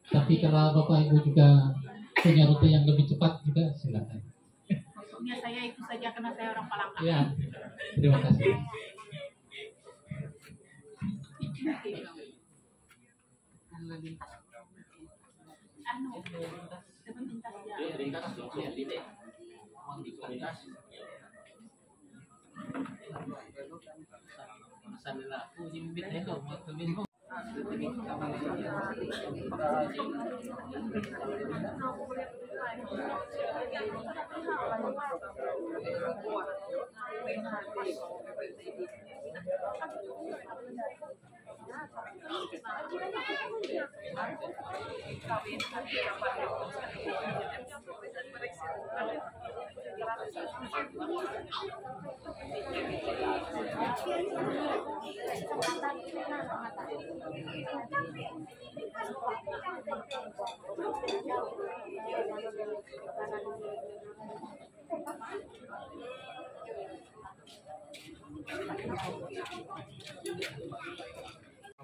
Tapi kalau Bapak Ibu juga punya rute yang lebih cepat juga silakan. Maksudnya saya itu saja karena saya orang Palangka. Ya, terima kasih.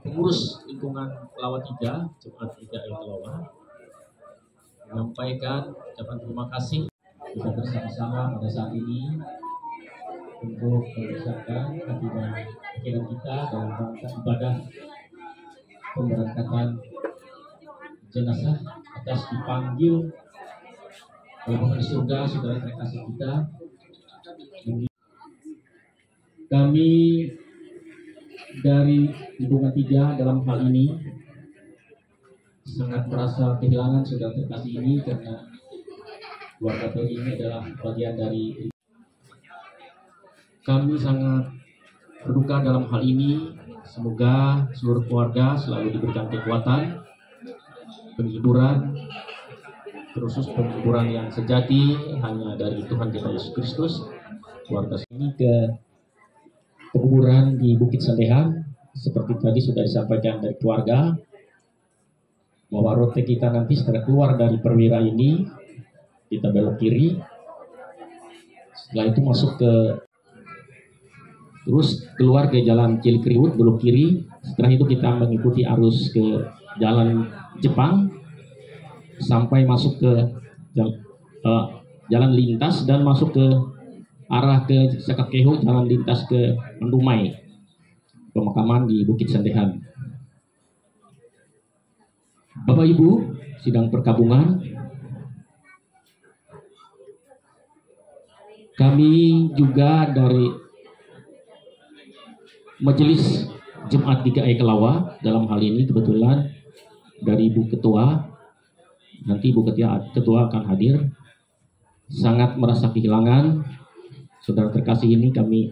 Pengurus lingkungan Kelawar 3, Jemaat 3 Kelawar, menyampaikan ucapan terima kasih kita bersama-sama pada saat ini untuk membesarkan hati dan pikiran kita dalam rangka ibadah pemberangkatan jenazah atas dipanggil oleh penghuni surga saudara terkasih kita. Kami dari lingkungan 3 dalam hal ini sangat merasa kehilangan saudara terkasih ini karena keluarga Peri ini adalah bagian dari. Kami sangat berduka dalam hal ini. Semoga seluruh keluarga selalu diberikan kekuatan, penghiburan, terus penghiburan yang sejati hanya dari Tuhan kita Yesus Kristus. Keluarga ini ke pekuburan di Bukit Sandehan, seperti tadi sudah disampaikan dari keluarga, bahwa rute kita nanti setelah keluar dari Perwira ini, kita belok kiri, setelah itu masuk ke, terus keluar ke Jalan Cilikriwut, belok kiri, setelah itu kita mengikuti arus ke Jalan Jepang, sampai masuk ke Jalan Lintas dan masuk ke arah ke Sakakeho, jalan lintas ke Mendumai, pemakaman di Bukit Sandehan. Bapak Ibu, sidang perkabungan, kami juga dari Majelis Jemaat 3E Kelawar, dalam hal ini kebetulan dari Ibu Ketua, nanti Ibu Ketua akan hadir, sangat merasa kehilangan saudara terkasih ini. Kami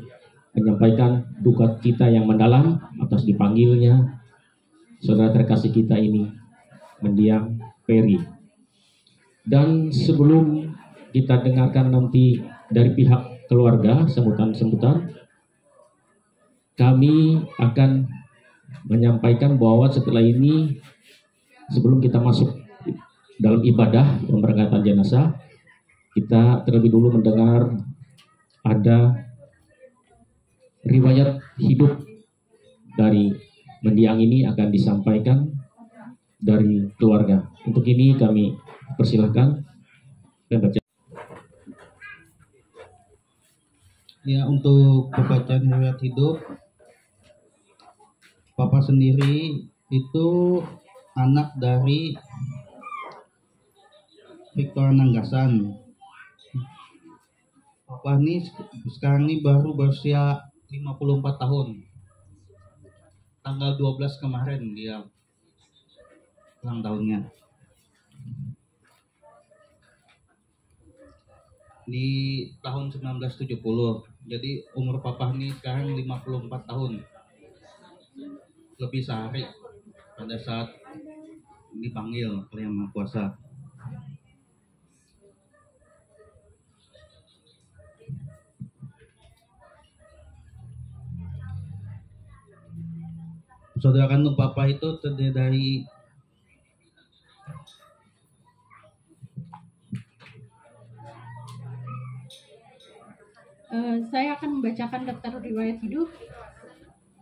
menyampaikan duka kita yang mendalam atas dipanggilnya saudara terkasih kita ini, mendiang Peri. Dan sebelum kita dengarkan nanti dari pihak keluarga sambutan-sambutan, kami akan menyampaikan bahwa setelah ini, sebelum kita masuk dalam ibadah pemberangkatan jenazah, kita terlebih dulu mendengar ada riwayat hidup dari mendiang ini akan disampaikan dari keluarga. Untuk ini kami persilahkan membaca. Ya, untuk pembacaan riwayat hidup, Papa sendiri itu anak dari Victor Nanggasan. Papa ini sekarang ini baru berusia 54 tahun. Tanggal 12 kemarin dia ulang tahunnya. di tahun 1970. Jadi umur papa ini sekarang 54 tahun. Lebih sehari pada saat dipanggil oleh Yang Maha Kuasa. Saudara kandung papa itu terdiri dari saya akan membacakan daftar riwayat hidup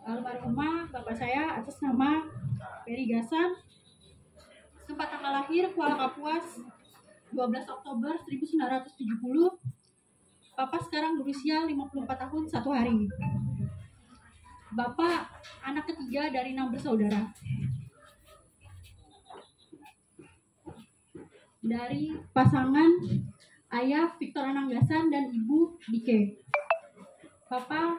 almarhumah bapak saya atas nama Peri Gasan. Tempat tanggal lahir Kuala Kapuas 12 Oktober 1970. Bapak sekarang berusia 54 tahun 1 hari. Bapak anak ketiga dari 6 bersaudara. Dari pasangan ayah Victor Ananggasan dan ibu Dike. Papa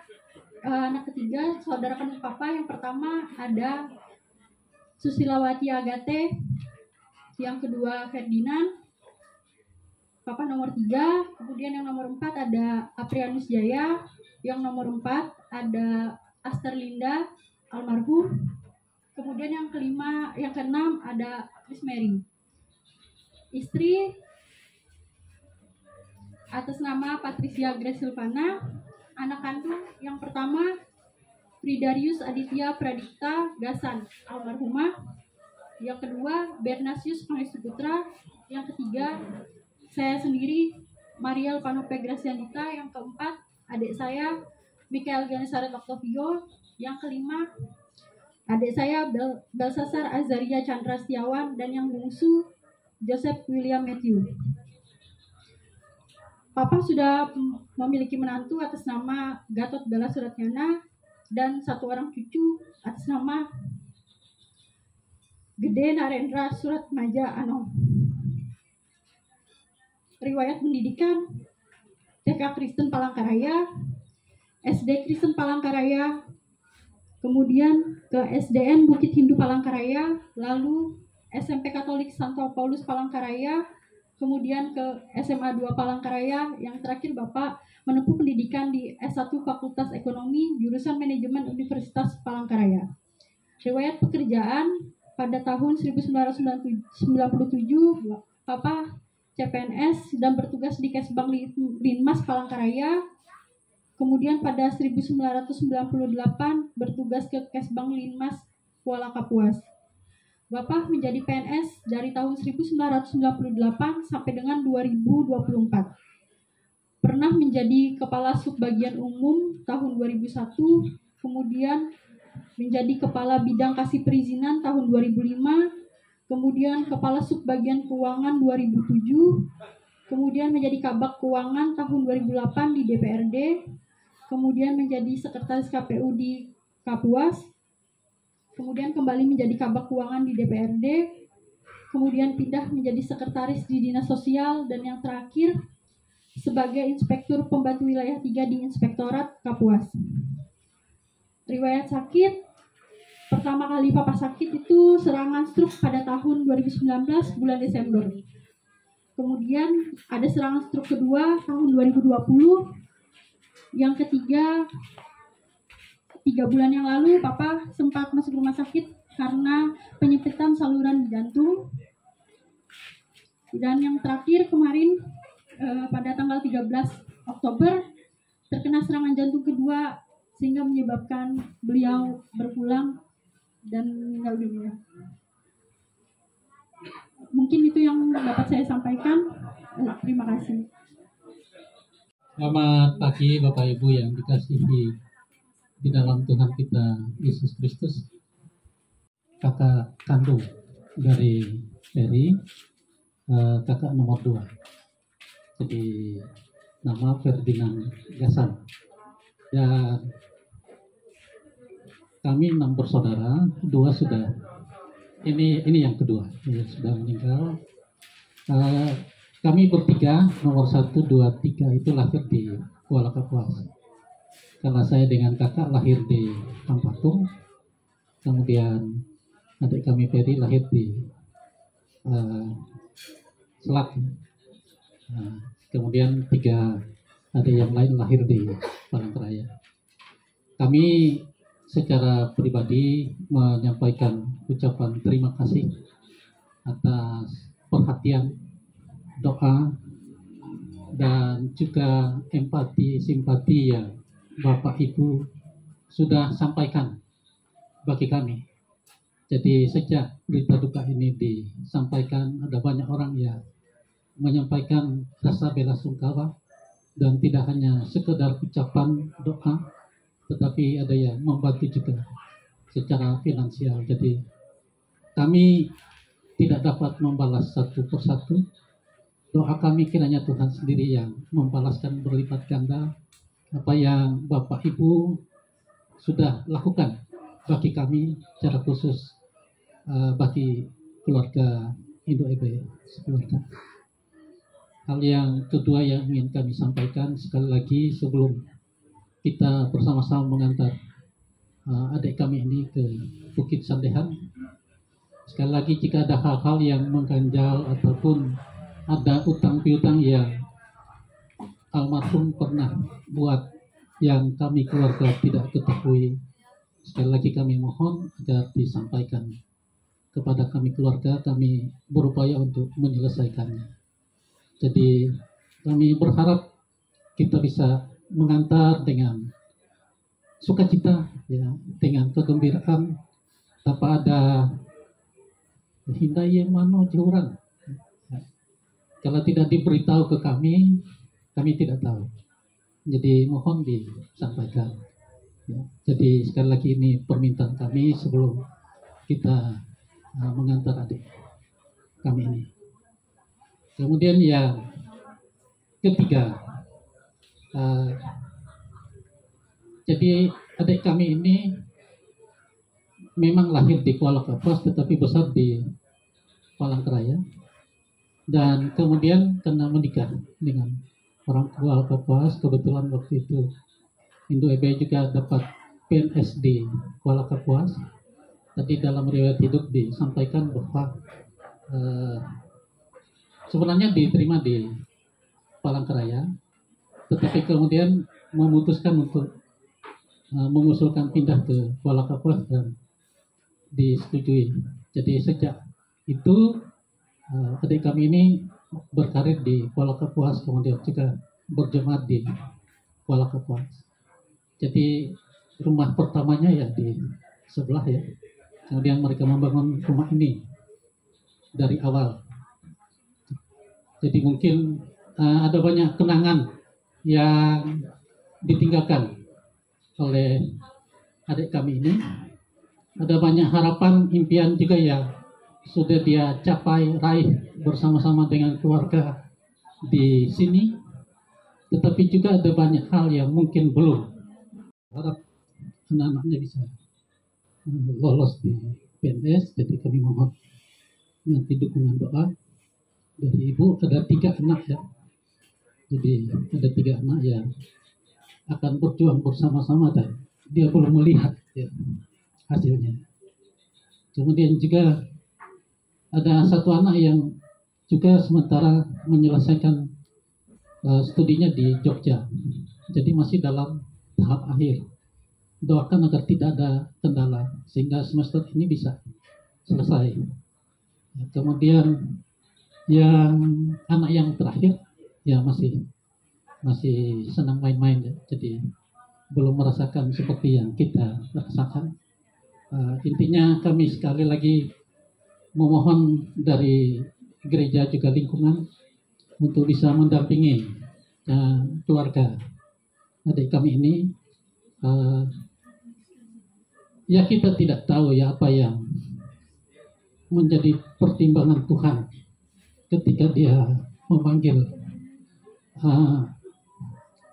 anak ketiga, saudara kandung papa yang pertama ada Susilawati Agate, yang kedua Ferdinand, papa nomor 3, kemudian yang nomor 4 ada Aprianus Jaya, yang nomor 4 ada Aster Linda almarhum, kemudian yang keenam ada Chris Mary. Istri atas nama Patricia Grace Silvana. Anak kandung yang pertama Fridarius Aditya Pradipta Gasan almarhumah, yang kedua Bernasius Pangestu Putra, yang ketiga saya sendiri Mariel Panope Gracianita, yang keempat adik saya Mikael Ganesaret Octavio, yang kelima adik saya Belsasar Azaria Chandra Setiawan, dan yang bungsu Joseph William Matthew. Papa sudah memiliki menantu atas nama Gatot Bella Suratnyana dan satu orang cucu atas nama Gede Narendra Suratmaja Ano. Riwayat pendidikan TK Kristen Palangkaraya, SD Kristen Palangkaraya, kemudian ke SDN Bukit Hindu Palangkaraya, lalu SMP Katolik Santo Paulus Palangkaraya, kemudian ke SMA 2 Palangkaraya, yang terakhir Bapak menempuh pendidikan di S1 Fakultas Ekonomi, jurusan Manajemen Universitas Palangkaraya. Riwayat pekerjaan pada tahun 1997, Bapak CPNS dan bertugas di Kesbang Linmas Palangkaraya. Kemudian pada 1998 bertugas ke Kesbang Linmas Kuala Kapuas. Bapak menjadi PNS dari tahun 1998 sampai dengan 2024. Pernah menjadi Kepala Subbagian Umum tahun 2001, kemudian menjadi Kepala Bidang Kasih Perizinan tahun 2005, kemudian Kepala Subbagian Keuangan 2007, kemudian menjadi Kabak Keuangan tahun 2008 di DPRD, kemudian menjadi Sekretaris KPU di Kapuas, kemudian kembali menjadi Kabak Keuangan di DPRD, kemudian pindah menjadi Sekretaris di Dinas Sosial, dan yang terakhir sebagai Inspektur Pembantu Wilayah 3 di Inspektorat Kapuas. Riwayat sakit, pertama kali Papa sakit itu serangan stroke pada tahun 2019 bulan Desember. Kemudian ada serangan stroke kedua tahun 2020, yang ketiga 3 bulan yang lalu Papa sempat masuk rumah sakit karena penyempitan saluran jantung. Dan yang terakhir kemarin pada tanggal 13 Oktober terkena serangan jantung kedua sehingga menyebabkan beliau berpulang dan meninggal dunia. Mungkin itu yang dapat saya sampaikan. Terima kasih. Selamat pagi Bapak Ibu yang dikasihi di dalam Tuhan kita Yesus Kristus. Kakak kandung dari Ferry, kakak nomor 2. Jadi nama Ferdinand Gasan. Dan kami 6 bersaudara, 2 sudah. Ini yang kedua, ya, sudah meninggal. Kami bertiga, nomor 1, 2, 3 itu lahir di Kuala Kapuas. Karena saya dengan kakak lahir di Kampatung, kemudian adik kami Ferry lahir di Selak. kemudian 3 ada yang lain lahir di Palangkaraya. Kami secara pribadi menyampaikan ucapan terima kasih atas perhatian, doa, dan juga empati, simpati yang Bapak Ibu sudah sampaikan bagi kami. Jadi sejak berita duka ini disampaikan, ada banyak orang yang menyampaikan rasa belasungkawa, dan tidak hanya sekedar ucapan doa, tetapi ada yang membantu juga secara finansial. Jadi kami tidak dapat membalas satu persatu. Doa kami kiranya Tuhan sendiri yang membalaskan berlipat ganda apa yang Bapak Ibu sudah lakukan bagi kami, secara khusus bagi keluarga Indo EB sekeluarga. Hal yang kedua yang ingin kami sampaikan sekali lagi sebelum kita bersama-sama mengantar adik kami ini ke Bukit Sandehan. Sekali lagi, jika ada hal-hal yang mengganjal ataupun ada utang piutang yang almarhum pernah buat yang kami keluarga tidak ketahui, sekali lagi kami mohon agar disampaikan kepada kami keluarga. Kami berupaya untuk menyelesaikannya. Jadi kami berharap kita bisa mengantar dengan sukacita, ya, dengan kegembiraan, tanpa ada hindai mano jurang. Kalau tidak diberitahu ke kami tidak tahu. Jadi mohon disampaikan. Ya. Jadi sekali lagi ini permintaan kami sebelum kita mengantar adik kami ini. Kemudian yang ketiga, jadi adik kami ini memang lahir di Kuala Kapuas tetapi besar di Palangkaraya, dan kemudian karena menikah dengan orang Kuala Kapuas, kebetulan waktu itu Indo EB juga dapat PNS di Kuala Kapuas. Tadi dalam riwayat hidup disampaikan bahwa sebenarnya diterima di Palangkaraya, tetapi kemudian memutuskan untuk mengusulkan pindah ke Kuala Kapuas dan disetujui. Jadi sejak itu adik kami ini berkarir di Kuala Kapuas, kemudian juga berjemaat di Kuala Kapuas. Jadi rumah pertamanya ya di sebelah ya. Kemudian mereka membangun rumah ini dari awal. Jadi mungkin ada banyak kenangan yang ditinggalkan oleh adik kami ini. Ada banyak harapan, impian juga yang sudah dia capai, raih bersama-sama dengan keluarga di sini. Tetapi juga ada banyak hal yang mungkin belum. Harap anak-anaknya bisa lolos di PNS. Jadi kami mohon nanti dukungan doa dari ibu. Ada 3 anak ya. Jadi ada 3 anak yang akan berjuang bersama-sama dan dia belum melihat ya, hasilnya. Kemudian juga ada 1 anak yang juga sementara menyelesaikan studinya di Jogja. Jadi masih dalam tahap akhir. Doakan agar tidak ada kendala sehingga semester ini bisa selesai. Kemudian yang anak yang terakhir ya masih senang main-main ya. Jadi belum merasakan seperti yang kita rasakan. Intinya kami sekali lagi memohon dari gereja juga lingkungan untuk bisa mendampingi keluarga adik kami ini. Ya kita tidak tahu ya apa yang menjadi pertimbangan Tuhan ketika dia memanggil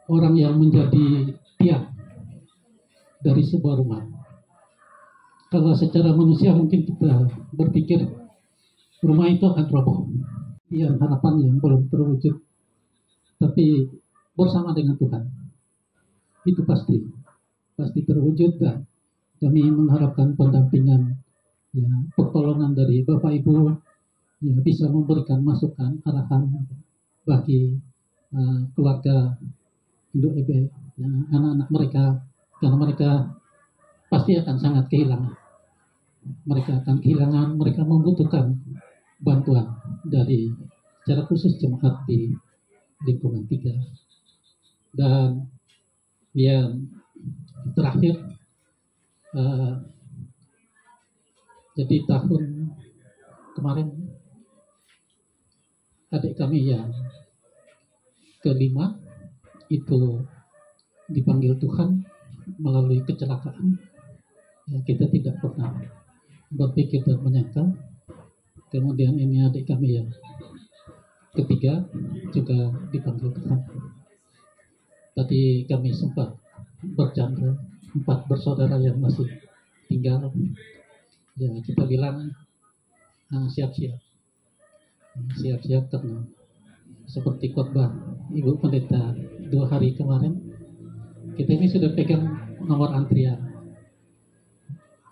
orang yang menjadi tiang dari sebuah rumah. Kalau secara manusia mungkin kita berpikir rumah itu akan roboh. Yang harapan yang belum terwujud. Tapi bersama dengan Tuhan itu pasti terwujud, dan kami mengharapkan pendampingan ya, pertolongan dari Bapak Ibu ya, bisa memberikan masukan arahan bagi keluarga induk EB, ya, anak-anak mereka, karena mereka pasti akan sangat kehilangan. Mereka akan kehilangan, mereka membutuhkan bantuan dari secara khusus jemaat di lingkungan 3. Dan yang terakhir, jadi tahun kemarin adik kami yang kelima itu dipanggil Tuhan melalui kecelakaan. Ya, kita tidak pernah berpikir dan menyangka. Kemudian ini adik kami yang ketiga juga dipanggil Tuhan. Tadi kami sempat bercanda 4 bersaudara yang masih tinggal. Ya, kita bilang siap-siap karena seperti khotbah Ibu Pendeta 2 hari kemarin, kita ini sudah pegang nomor antrian.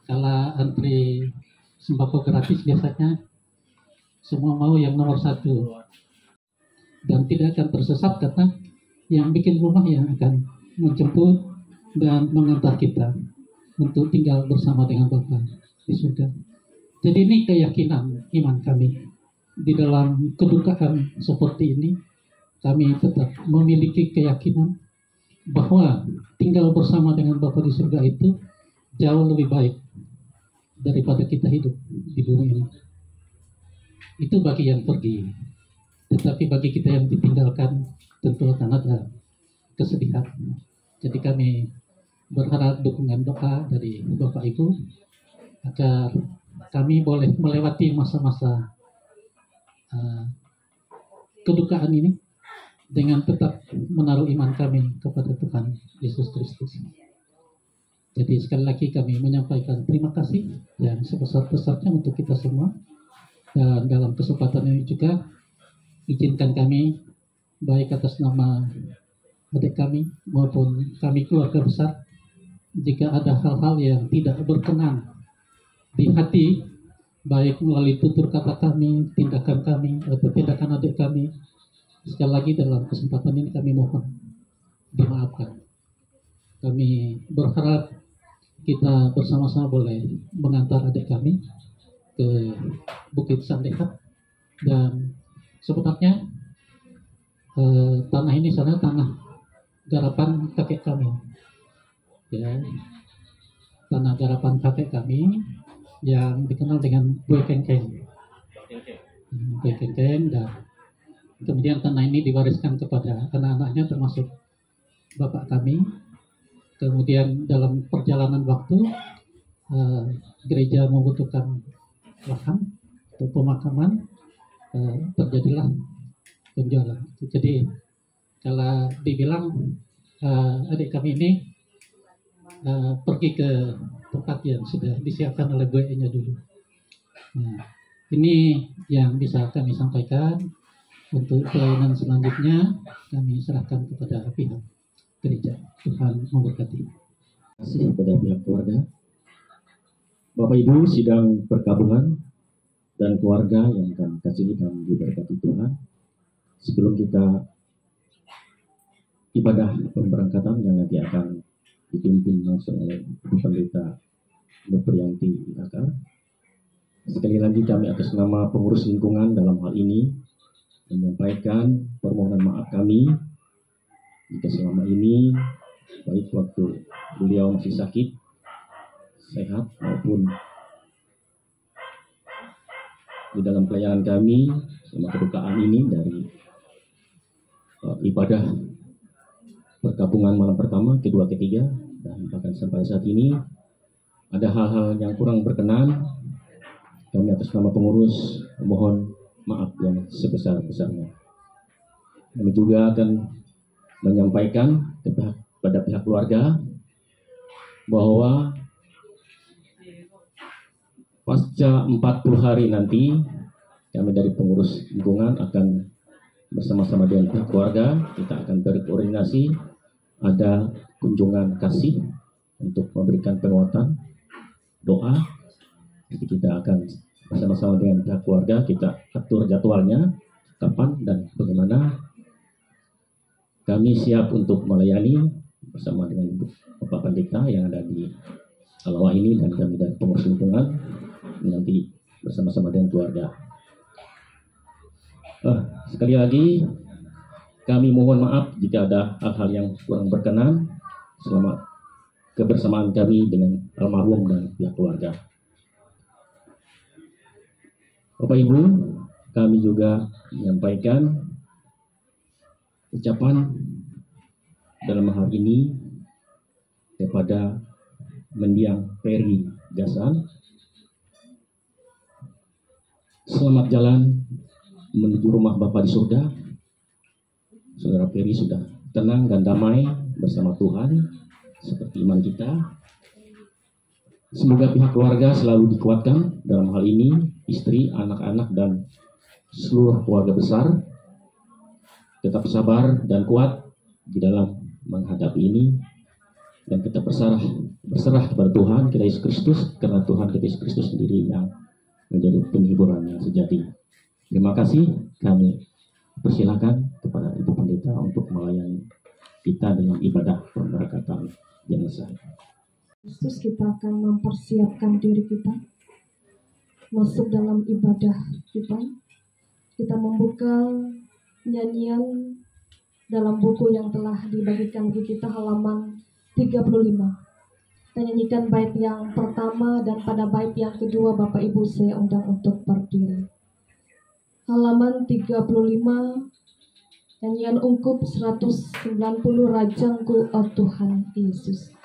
Kalau antri sembako gratis biasanya semua mau yang nomor 1 dan tidak akan tersesat karena yang bikin rumah yang akan menjemput dan mengantar kita untuk tinggal bersama dengan Bapa di surga. Jadi ini keyakinan iman kami. Di dalam kedukaan seperti ini, kami tetap memiliki keyakinan bahwa tinggal bersama dengan Bapa di surga itu jauh lebih baik daripada kita hidup di bumi ini. Itu bagi yang pergi. Tetapi bagi kita yang ditinggalkan, tentu akan ada kesedihan. Jadi kami berharap dukungan doa dari Bapak Ibu agar kami boleh melewati masa-masa kedukaan ini dengan tetap menaruh iman kami kepada Tuhan Yesus Kristus. Jadi sekali lagi kami menyampaikan terima kasih yang sebesar-besarnya untuk kita semua. Dan dalam kesempatan ini juga izinkan kami baik atas nama adik kami maupun kami keluarga besar, jika ada hal-hal yang tidak berkenan di hati, baik melalui tutur kata kami, tindakan kami, atau tindakan adik kami, sekali lagi dalam kesempatan ini kami mohon dimaafkan. Kami berharap kita bersama-sama boleh mengantar adik kami ke Bukit Sandekat, dan sebenarnya tanah ini sana tanah garapan kakek kami, ya, tanah garapan kakek kami yang dikenal dengan Bue Kengkeng. Bue Kengkeng, dan kemudian tanah ini diwariskan kepada anak-anaknya termasuk bapak kami. Kemudian dalam perjalanan waktu gereja membutuhkan lahan untuk pemakaman, terjadilah penjualan. Jadi kalau dibilang adik kami ini pergi ke tempat yang sudah disiapkan oleh BE-nya dulu. Nah, ini yang bisa kami sampaikan. Untuk pelayanan selanjutnya kami serahkan kepada pihak gereja. Tuhan memberkati. Terima kasih kepada pihak keluarga. Bapak Ibu sidang perkabungan dan keluarga yang kami kasihi dan diberkati Tuhan. Sebelum kita ibadah pemberangkatan yang nanti akan dipimpin langsung oleh Ibu Pendeta Noprianti Akar, sekali lagi kami atas nama pengurus lingkungan dalam hal ini menyampaikan permohonan maaf kami jika selama ini baik waktu beliau masih sakit, sehat, maupun di dalam pelayanan kami selama kedukaan ini dari ibadah perkabungan malam pertama, kedua, ketiga, dan bahkan sampai saat ini ada hal-hal yang kurang berkenan. Kami atas nama pengurus mohon maaf yang sebesar-besarnya. Kami juga akan menyampaikan kepada pihak keluarga bahwa pasca 40 hari nanti kami dari pengurus lingkungan akan bersama-sama dengan pihak keluarga, kita akan berkoordinasi ada kunjungan kasih untuk memberikan penguatan doa. Jadi kita akan bersama-sama dengan pihak keluarga, kita atur jadwalnya kapan dan bagaimana Kami siap untuk melayani bersama dengan Ibu Bapak Pendeta yang ada di Alawa ini, dan kami dari pengurus lingkungan nanti bersama-sama dengan keluarga. Sekali lagi kami mohon maaf jika ada hal-hal yang kurang berkenan selama kebersamaan kami dengan almarhum dan pihak keluarga. Bapak Ibu, kami juga menyampaikan ucapan dalam hal ini kepada mendiang Peri Gasan. Selamat jalan menuju rumah Bapa di surga. Saudara Peri sudah tenang dan damai bersama Tuhan seperti iman kita. Semoga pihak keluarga selalu dikuatkan dalam hal ini, istri, anak-anak, dan seluruh keluarga besar. Tetap sabar dan kuat di dalam menghadapi ini, dan kita berserah kepada Tuhan kita Yesus Kristus, karena Tuhan kita Yesus Kristus sendiri yang menjadi penghiburan yang sejati. Terima kasih. Kami persilakan kepada Ibu Pendeta untuk melayani kita dengan ibadah pemberkatan jenazah. Kristus, kita akan mempersiapkan diri kita masuk dalam ibadah kita. Kita membuka nyanyian dalam buku yang telah dibagikan bagi kita, halaman 35. Kita nyanyikan bait yang pertama, dan pada bait yang kedua Bapak Ibu saya undang untuk berdiri. Halaman 35, nyanyian ungkup 190, Rajangku oh Tuhan Yesus.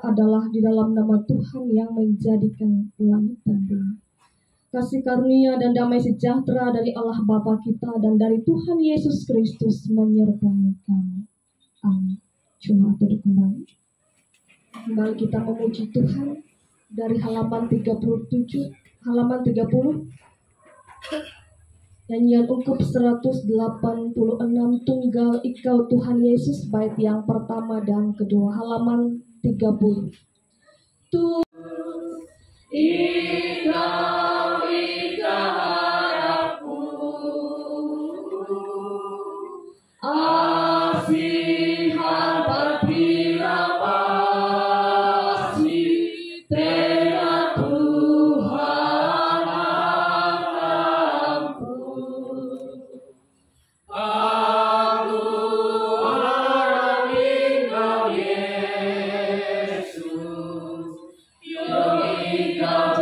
Adalah di dalam nama Tuhan yang menjadikan langit dan bumi. Kasih karunia dan damai sejahtera dari Allah Bapa kita dan dari Tuhan Yesus Kristus menyertai kami. Amin. Cuma duduk kembali. Kembali kita memuji Tuhan dari halaman 37, halaman 30. Nyanyian ungkup 186, Tunggal Ikau Tuhan Yesus, bait yang pertama dan kedua, halaman 30. Tuh Ikau harapku, asihan berbila pasti, Tera Tuhan Allahku. Aku harap Engkau Yesus, yang Engkau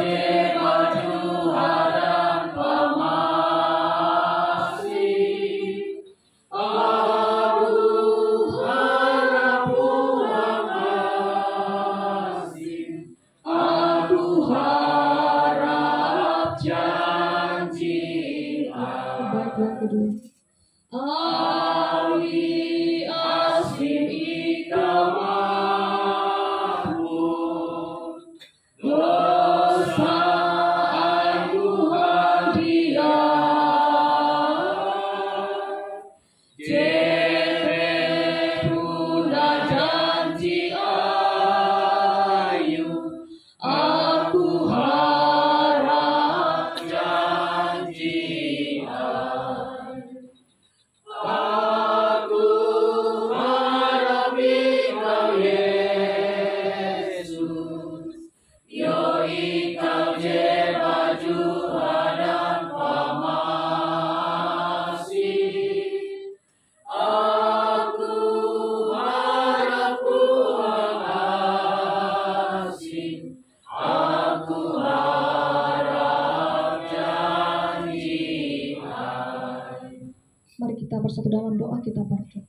satu dalam doa kita berdoa.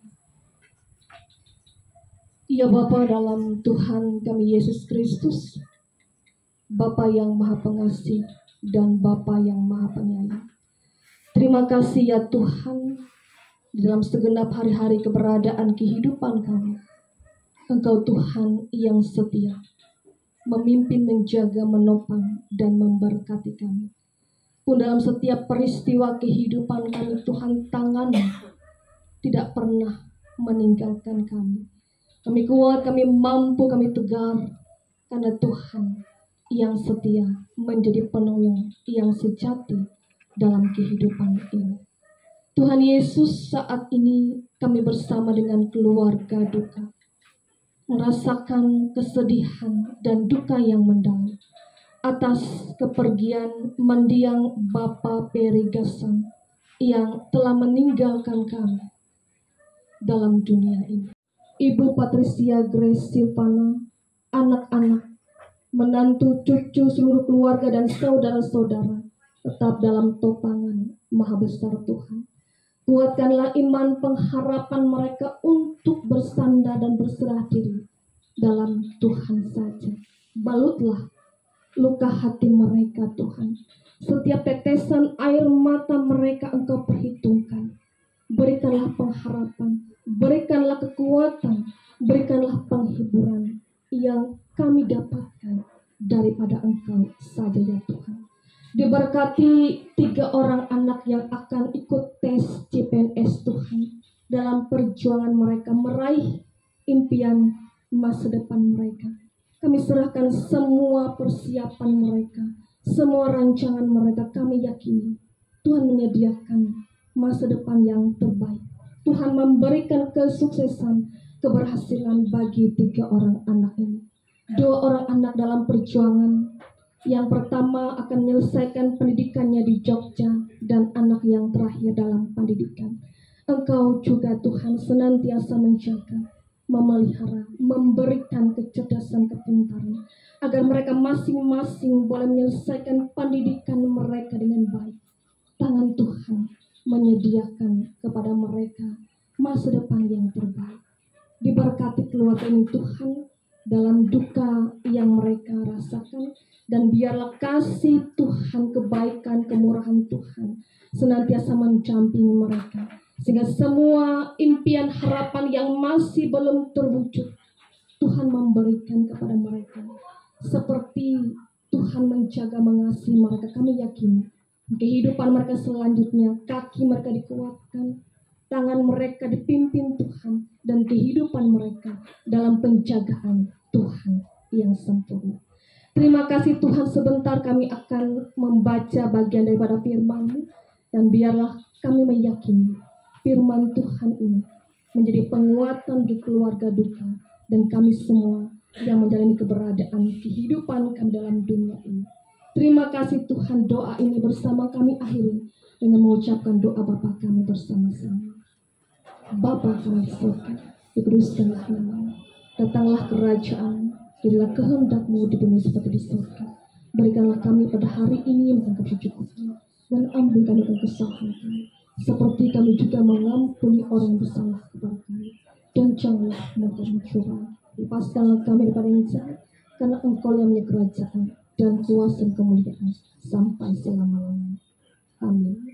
Ya Bapa dalam Tuhan kami Yesus Kristus, Bapa yang Maha Pengasih dan Bapa yang Maha Penyayang. Terima kasih ya Tuhan, di dalam segenap hari-hari keberadaan kehidupan kami, Engkau Tuhan yang setia, memimpin, menjaga, menopang, dan memberkati kami. Pun dalam setiap peristiwa kehidupan kami, Tuhan, tangan-Mu tidak pernah meninggalkan kami. Kami kuat, kami mampu, kami tegar, karena Tuhan yang setia menjadi penolong yang sejati dalam kehidupan ini. Tuhan Yesus, saat ini kami bersama dengan keluarga duka, merasakan kesedihan dan duka yang mendalam atas kepergian mendiang Bapak Peri Gasan yang telah meninggalkan kami dalam dunia ini. Ibu Patricia Grace Silvana, anak-anak, menantu, cucu, seluruh keluarga dan saudara-saudara tetap dalam topangan Maha Besar Tuhan. Kuatkanlah iman pengharapan mereka untuk bersandar dan berserah diri dalam Tuhan saja. Balutlah luka hati mereka Tuhan. Setiap tetesan air mata mereka Engkau perhitungkan. Berikanlah pengharapan, berikanlah kekuatan, berikanlah penghiburan yang kami dapatkan daripada Engkau saja ya Tuhan. Diberkati 3 orang anak yang akan ikut tes CPNS Tuhan, dalam perjuangan mereka meraih impian masa depan mereka. Kami serahkan semua persiapan mereka, semua rancangan mereka. Kami yakini Tuhan menyediakan masa depan yang terbaik. Tuhan memberikan kesuksesan, keberhasilan bagi 3 orang anak ini. 2 orang anak dalam perjuangan. Yang pertama akan menyelesaikan pendidikannya di Jogja, dan anak yang terakhir dalam pendidikan. Engkau juga Tuhan senantiasa menjaga, memelihara, memberikan kecerdasan, kepintaran, agar mereka masing-masing boleh menyelesaikan pendidikan mereka dengan baik. Tangan Tuhan menyediakan kepada mereka masa depan yang terbaik. Diberkati keluarga ini Tuhan dalam duka yang mereka rasakan, dan biarlah kasih Tuhan, kebaikan, kemurahan Tuhan senantiasa mendampingi mereka, sehingga semua impian harapan yang masih belum terwujud Tuhan memberikan kepada mereka. Seperti Tuhan menjaga, mengasihi mereka, kami yakin kehidupan mereka selanjutnya, kaki mereka dikuatkan, tangan mereka dipimpin Tuhan, dan kehidupan mereka dalam penjagaan Tuhan yang sempurna. Terima kasih Tuhan, sebentar kami akan membaca bagian daripada firman-Mu, dan biarlah kami meyakini firman Tuhan ini menjadi penguatan di keluarga duka dan kami semua yang menjalani keberadaan kehidupan kami dalam dunia ini. Terima kasih Tuhan, doa ini bersama kami akhiri dengan mengucapkan doa Bapa kami bersama-sama. Bapa kami di surga, dikuduskanlah nama-Mu, datanglah kerajaan, jadilah kehendak-Mu di bumi seperti di surga. Berikanlah kami pada hari ini yang kami cukupkan, dan ampuni kami kesalahan kami, seperti kami juga mengampuni orang yang bersalah kepada kami. Dan janganlah kami mencuri, lepaskanlah kami daripada yang jahat, karena Engkau yang punya kerajaan dan kuasa dan kemuliaan sampai selama-lamanya. Amin.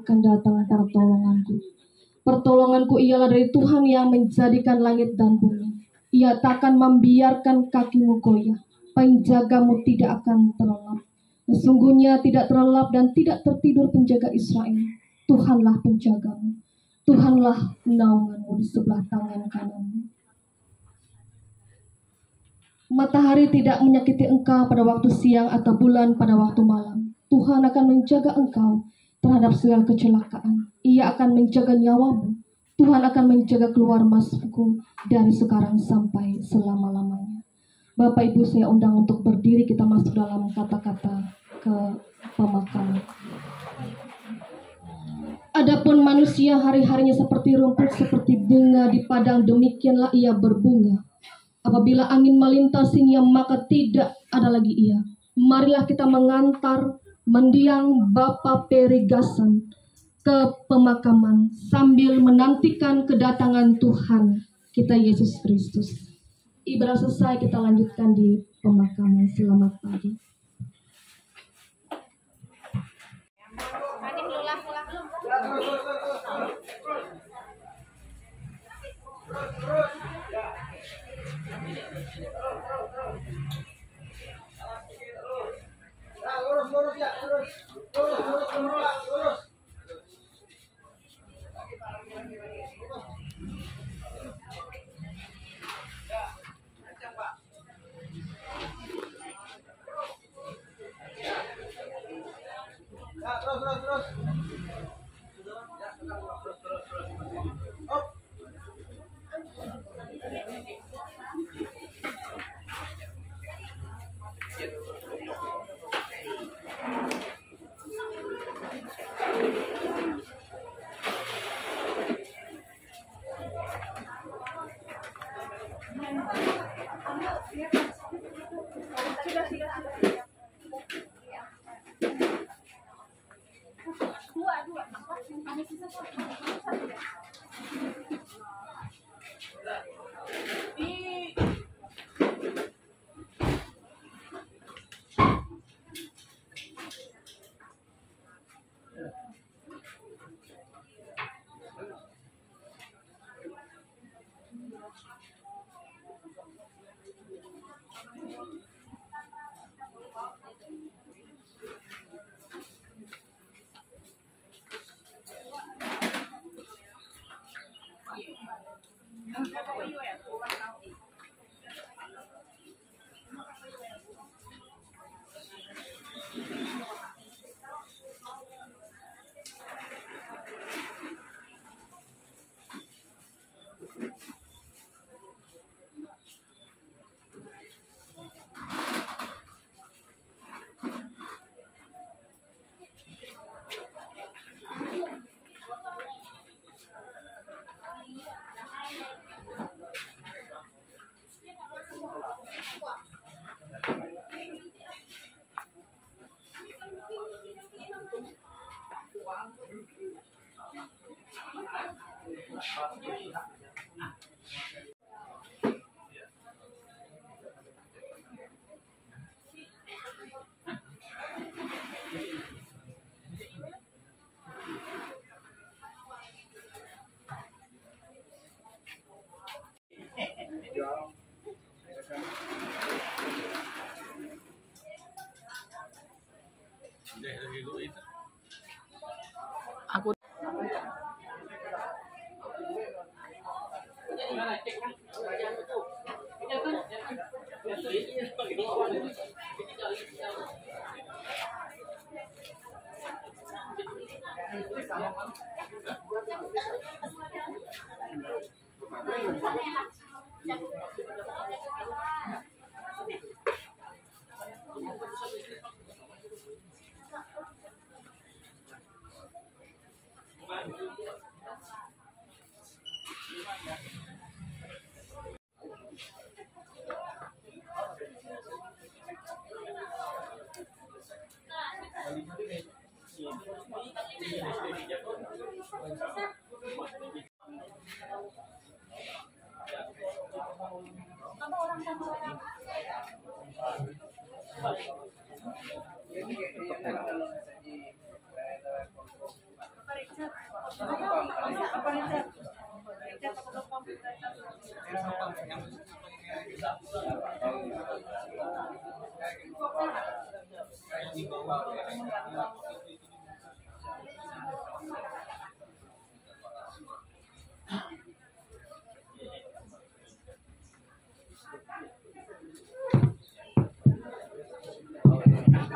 akan datang pertolonganku. Pertolonganku ialah dari Tuhan yang menjadikan langit dan bumi. Ia takkan membiarkan kakimu goyah. Penjagamu tidak akan terlelap. Sesungguhnya tidak terlelap dan tidak tertidur penjaga Israel. Tuhanlah penjagamu. Tuhanlah naunganmu di sebelah tangan kananmu. Matahari tidak menyakiti engkau pada waktu siang atau bulan pada waktu malam. Tuhan akan menjaga engkau terhadap segala kecelakaan. Ia akan menjaga nyawamu. Tuhan akan menjaga keluar masukmu dari sekarang sampai selama-lamanya. Bapak Ibu, saya undang untuk berdiri, kita masuk dalam kata-kata ke pemakaman. Adapun manusia hari-harinya seperti rumput, seperti bunga di padang, demikianlah ia berbunga. Apabila angin melintasinya, maka tidak ada lagi ia. Marilah kita mengantar mendiang Bapak Perigasan ke pemakaman sambil menantikan kedatangan Tuhan kita Yesus Kristus. Ibadah selesai, kita lanjutkan di pemakaman. Selamat pagi.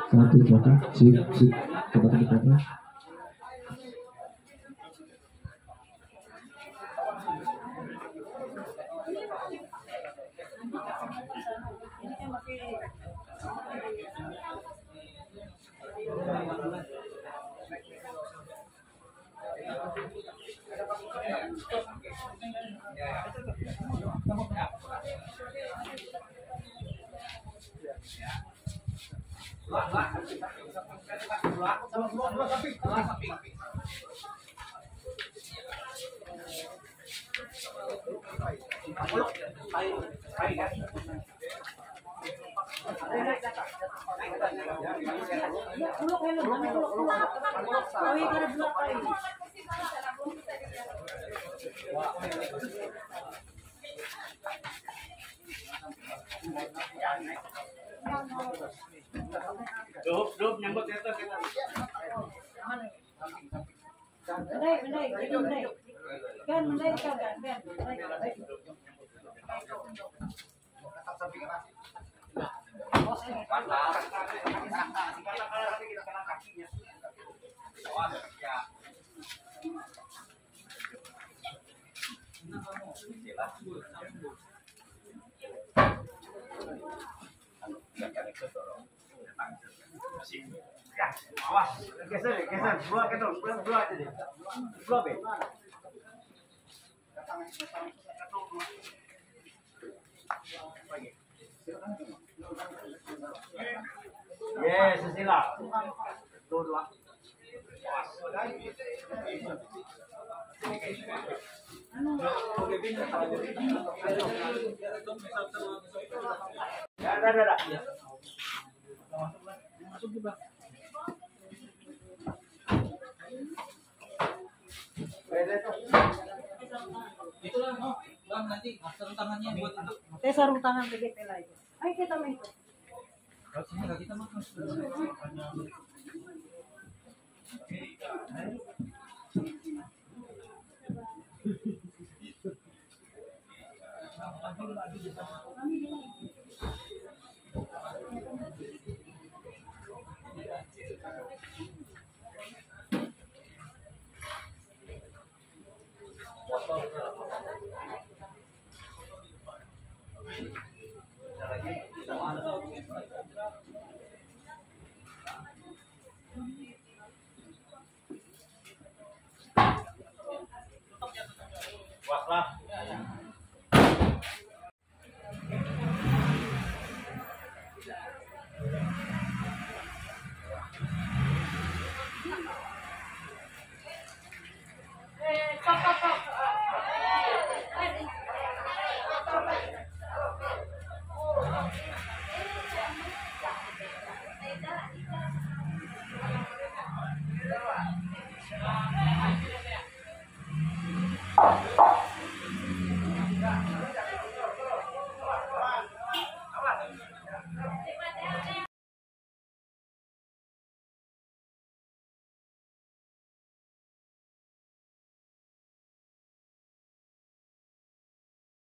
Satu, sip, sip, foto. Yes, sila. Itulah, oh, bang nanti sarung tangannya buat itu. Sarung tangan gede lah itu. Ayo kita main. Sini nggak kita makan. Wah lah.